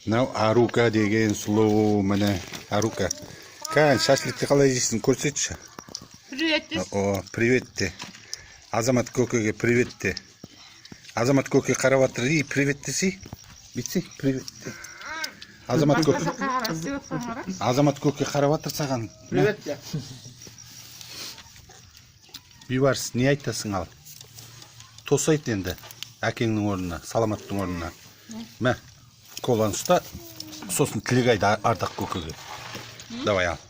Мынау Арука деген сұлу міне Арука. Кән шашлыкты қалай жейсің көрсетші. Привет. О, привет де. Азамат көкеге привет де. Азамат көке қарап жатыр. И привет десе. Битсе привет де. Азамат көке қарап жатыр саған. Привет де. Бейбарыс, не айтасың ал? Тосайт енді әкеңнің орнына, саламаттың орнына. Мә, коланы ұста, сосын тілек айт Ардақ көкеге. Давай ал.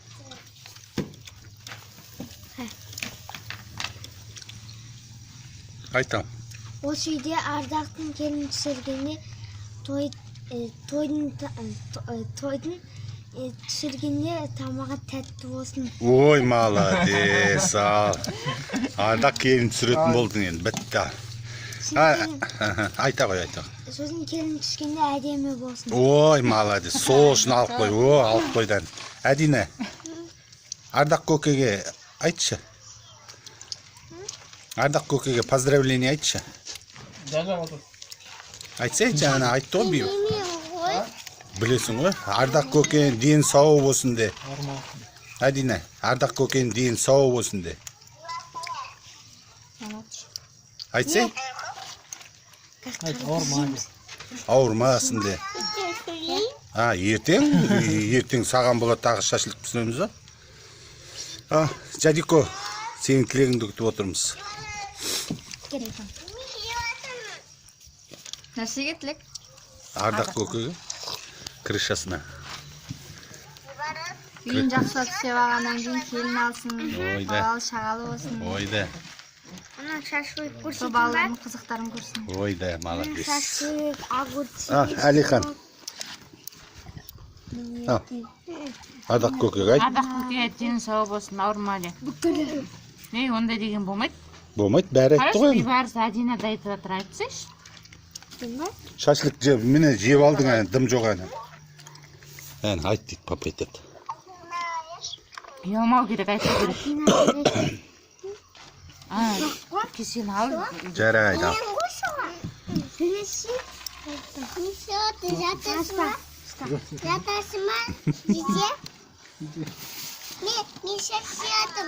Айт ал. Осы үйде Ардақтың келін түсіргенде тойдың түсіргенде тамағы тәтті болсын. Ой, молодец ал. Ардақ келін түсіретін болдың енді, бітті ал. Айта қой. Сосын келін түскенде әдемі болсын. Ой, молодец. Сол үшін алып қой. О, алып қойдан. Әдине, Ардақ көкеге айтшы. Ардақ көкеге поздравление айтшы. Айтсай, жаңа айтты ғой бейбі. Білесің ғой, Ардақ көкенің дейін сау болсын де. Әдине, Ардақ көкенің дейін сау болсын де. Айтсай? Ауырмасын де. Ертең саған бола тағы шашлық пісіреміз ба? Жадико, сенің тілегіңді күтіп отырмыз. Нәрсеге тілек? Ардақ көкеге крышасына. Үйін жақсылап істеп алғаннан кейін келін алсын. Ойда. Балалы шағалы болсын. Ойда. Ана шашлык Сол көрсетейін ба? балалардың қызықтарын көрсін. Ойда, молодец. Шашлык, огурцы. Әлихан. Ардақ көкеге айт. Ардақ көкеге дені сау болсын, ауырмады. Не, ондай деген болмайды. Болмайды, бәрі айтты ғой. Бейбарыс Әдина да айтып жатыр, айтсайшы. Шашлык жеп, мені жеп алдың әне, дым жоқ әне. Айт дейді, пап айтады. Ұялмау керек, айту керек. Кесен ал. Жарайды ал. Жатасың ба? Жете? Не шақсиятым?